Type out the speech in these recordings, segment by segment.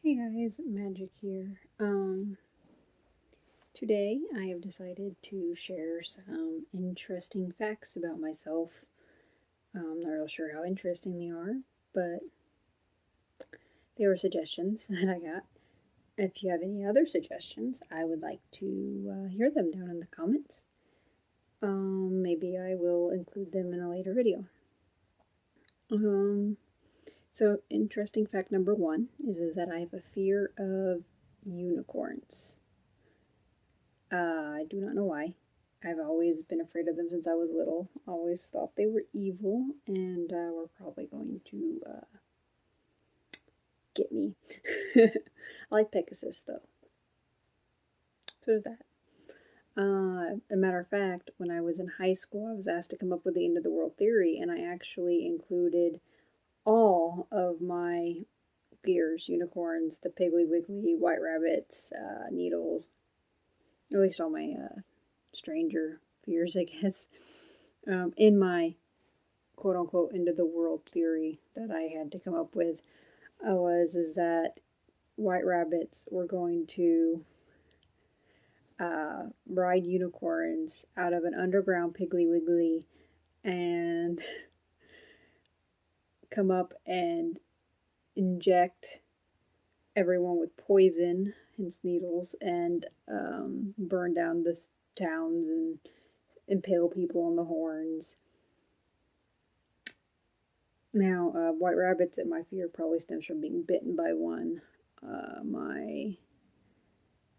Hey guys, Magic here. Today I have decided to share some interesting facts about myself. I'm not real sure how interesting they are, but they were suggestions that I got. If you have any other suggestions, I would like to hear them down in the comments. Maybe I will include them in a later video. So interesting fact number one is that I have a fear of unicorns. I do not know why. I've always been afraid of them since I was little. Always thought they were evil and were probably going to get me. I like Pegasus though. So there's that. A matter of fact, when I was in high school, I was asked to come up with the end of the world theory, and I actually included all of my fears: unicorns, the Piggly Wiggly, white rabbits, needles. At least all my stranger fears, I guess, in my quote unquote end of the world theory that I had to come up with is that white rabbits were going to ride unicorns out of an underground Piggly Wiggly and come up and inject everyone with poison, hence needles, and burn down the towns and impale people on the horns. Now, white rabbits, my fear probably stems from being bitten by one. My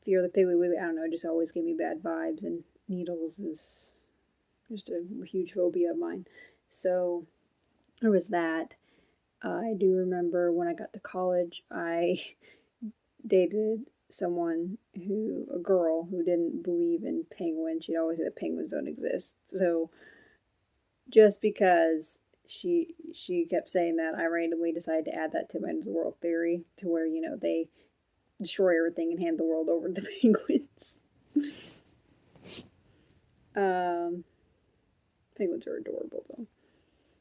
fear of the Piggly Wiggly, I don't know, it just always gave me bad vibes, and needles is just a huge phobia of mine. So there was that. I do remember when I got to college, I dated a girl who didn't believe in penguins. She'd always say that penguins don't exist. So just because she kept saying that, I randomly decided to add that to my end of the world theory, to where, they destroy everything and hand the world over to the penguins. Penguins are adorable though.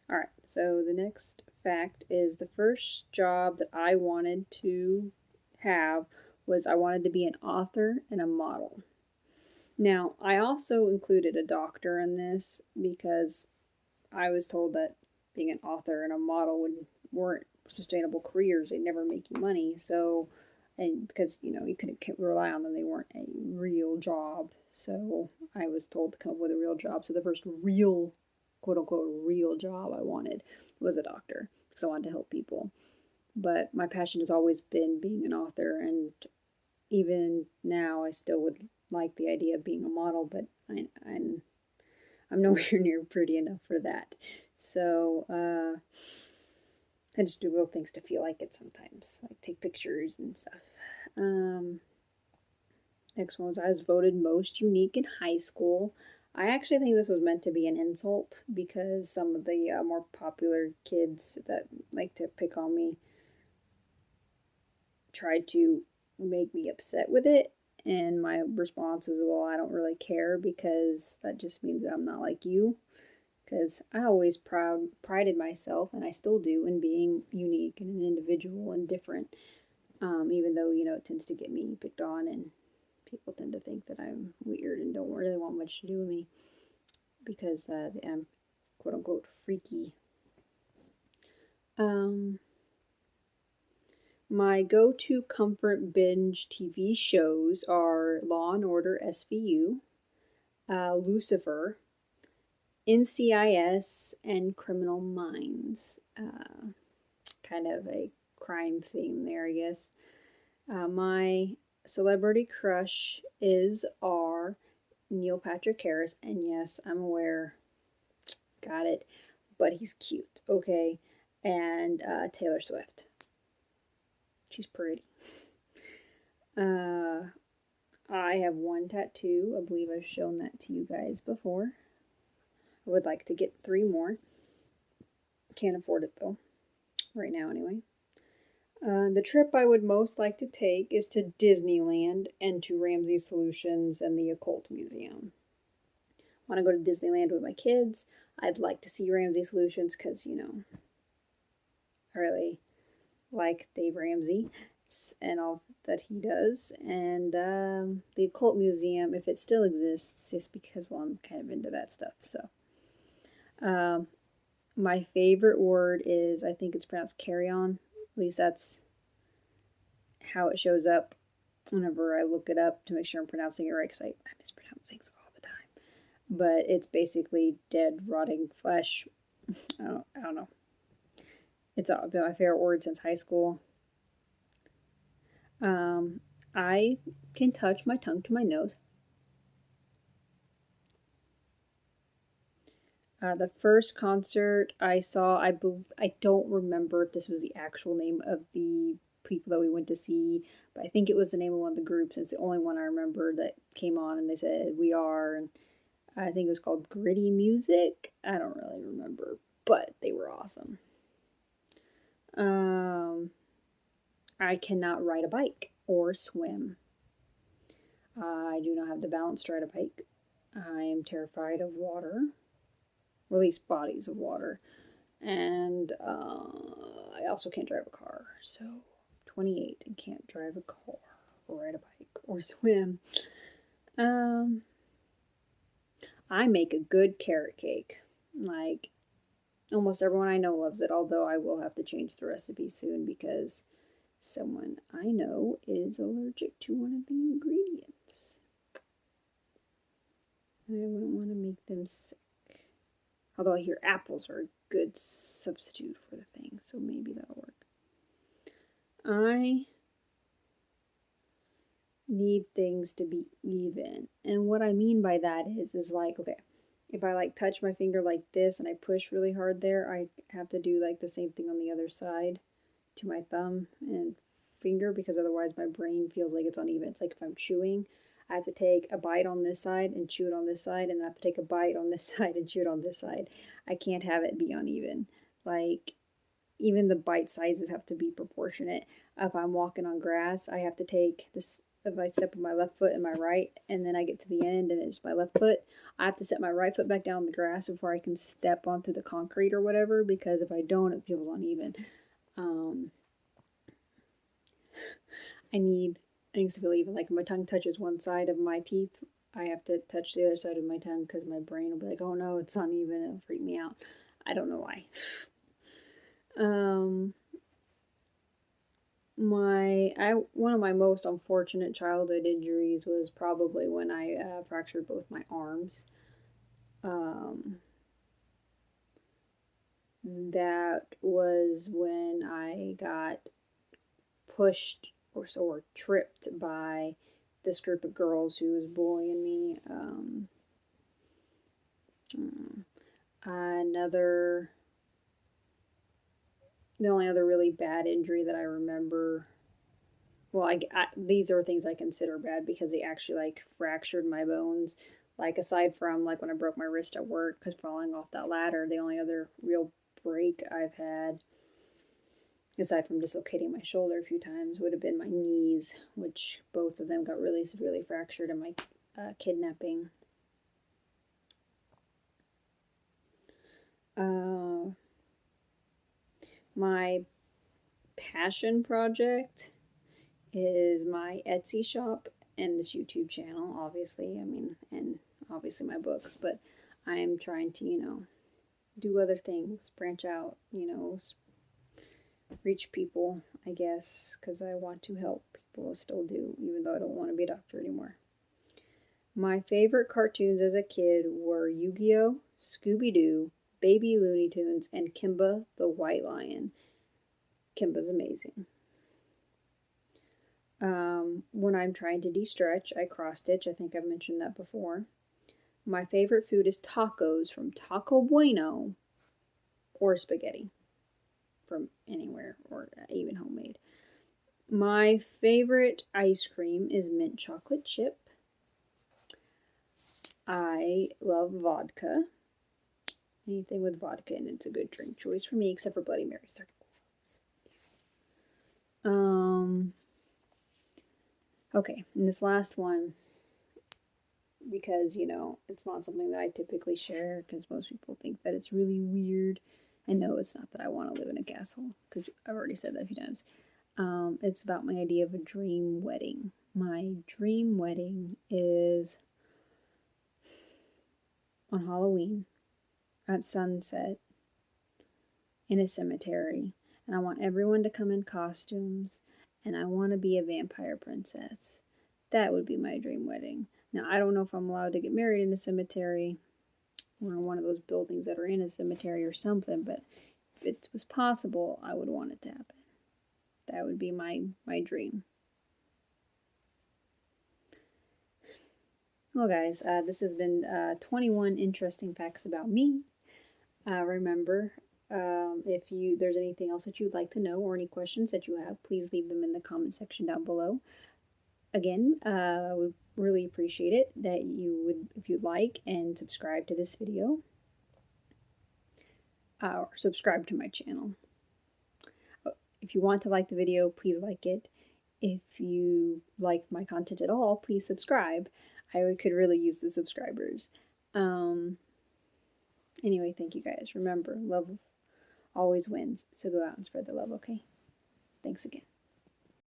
Alright, so the next fact is the first job that I wanted to have was I wanted to be an author and a model. Now, I also included a doctor in this because I was told that being an author and a model weren't sustainable careers. They'd never make you money. So, and because, you couldn't rely on them, they weren't a real job. So I was told to come up with a real job. So the first real, quote unquote, real job I wanted was a doctor because I wanted to help people. But my passion has always been being an author, and even now I still would like the idea of being a model, but I'm nowhere near pretty enough for that. So I just do little things to feel like it sometimes, like take pictures and stuff. Next one was I was voted most unique in high school. I actually think this was meant to be an insult because some of the more popular kids that like to pick on me tried to make me upset with it. And my response is, well, I don't really care because that just means that I'm not like you. Because I always prided myself, and I still do, in being unique and an individual and different. Even though, it tends to get me picked on, and people tend to think that I'm weird and don't really want much to do with me because I'm quote unquote freaky. My go-to comfort binge TV shows are Law and Order SVU, Lucifer, NCIS, and Criminal Minds. Kind of a crime theme there, I guess. My celebrity crush is Neil Patrick Harris, and yes, I'm aware, got it, but he's cute, okay? And Taylor Swift. She's pretty. I have one tattoo. I believe I've shown that to you guys before. I would like to get 3 more. Can't afford it though. Right now, anyway. The trip I would most like to take is to Disneyland and to Ramsey Solutions and the Occult Museum. I want to go to Disneyland with my kids. I'd like to see Ramsey Solutions because, I really like Dave Ramsey. and all that he does. And the Occult Museum, if it still exists, just because, well, I'm kind of into that stuff. So, my favorite word is, I think it's pronounced carry on. At least that's how it shows up whenever I look it up to make sure I'm pronouncing it right, because I mispronounce things all the time. But it's basically dead, rotting flesh. I don't know. It's been my favorite word since high school. I can touch my tongue to my nose. The first concert I saw, I don't remember if this was the actual name of the people that we went to see, but I think it was the name of one of the groups. It's the only one I remember that came on, and they said "We Are," and I think it was called Gritty Music. I don't really remember, but they were awesome. I cannot ride a bike or swim. I do not have the balance to ride a bike. I am terrified of water, or at least bodies of water. And I also can't drive a car. So, 28 and can't drive a car or ride a bike or swim. I make a good carrot cake. Like, almost everyone I know loves it, although I will have to change the recipe soon because someone I know is allergic to one of the ingredients. I wouldn't want to make them sick. Although I hear apples are a good substitute for the thing, so maybe that'll work. I need things to be even. And what I mean by that is like, okay, if I like touch my finger like this and I push really hard there, I have to do like the same thing on the other side to my thumb and finger, because otherwise my brain feels like it's uneven. It's like if I'm chewing, I have to take a bite on this side and chew it on this side, and then I have to take a bite on this side and chew it on this side. I can't have it be uneven. Like, even the bite sizes have to be proportionate. If I'm walking on grass, I have to take this. If I step with my left foot and my right, and then I get to the end and it's my left foot, I have to set my right foot back down on the grass before I can step onto the concrete or whatever, because if I don't, it feels uneven. I need things to feel even. Like, if my tongue touches one side of my teeth, I have to touch the other side of my tongue, because my brain will be like, oh no, it's uneven. It'll freak me out. I don't know why. One of my most unfortunate childhood injuries was probably when I fractured both my arms. That was when I got pushed or tripped by this group of girls who was bullying me. The only other really bad injury that I remember, well, these are things I consider bad because they actually like fractured my bones. Like, aside from like when I broke my wrist at work because falling off that ladder, the only other real break I've had, aside from dislocating my shoulder a few times, would have been my knees, which both of them got really severely fractured in my kidnapping. My passion project is my Etsy shop and this YouTube channel, obviously. I mean, and obviously my books, but I'm trying to, do other things, branch out, reach people, I guess, because I want to help people. I still do, even though I don't want to be a doctor anymore. My favorite cartoons as a kid were Yu-Gi-Oh!, Scooby-Doo, Baby Looney Tunes, and Kimba the White Lion. Kimba's amazing. When I'm trying to de-stretch, I cross-stitch. I think I've mentioned that before. My favorite food is tacos from Taco Bueno, or spaghetti from anywhere, or even homemade. My favorite ice cream is mint chocolate chip. I love vodka. Anything with vodka and it's a good drink choice for me, except for Bloody Marys. Okay, and this last one, because, it's not something that I typically share, because most people think that it's really weird. And no, it's not that I want to live in a castle, because I've already said that a few times. It's about my idea of a dream wedding. My dream wedding is on Halloween at sunset in a cemetery, and I want everyone to come in costumes, and I want to be a vampire princess. That would be my dream wedding. Now, I don't know if I'm allowed to get married in a cemetery or in one of those buildings that are in a cemetery or something, but if it was possible, I would want it to happen. That would be my dream. Well, guys, this has been 21 interesting facts about me. Remember, if there's anything else that you'd like to know or any questions that you have, please leave them in the comment section down below. Again, I would really appreciate it that you would, if you'd like, and subscribe to this video or subscribe to my channel. If you want to like the video, please like it. If you like my content at all, please subscribe. I could really use the subscribers. Anyway, thank you guys. Remember, love always wins, so go out and spread the love, okay? Thanks again.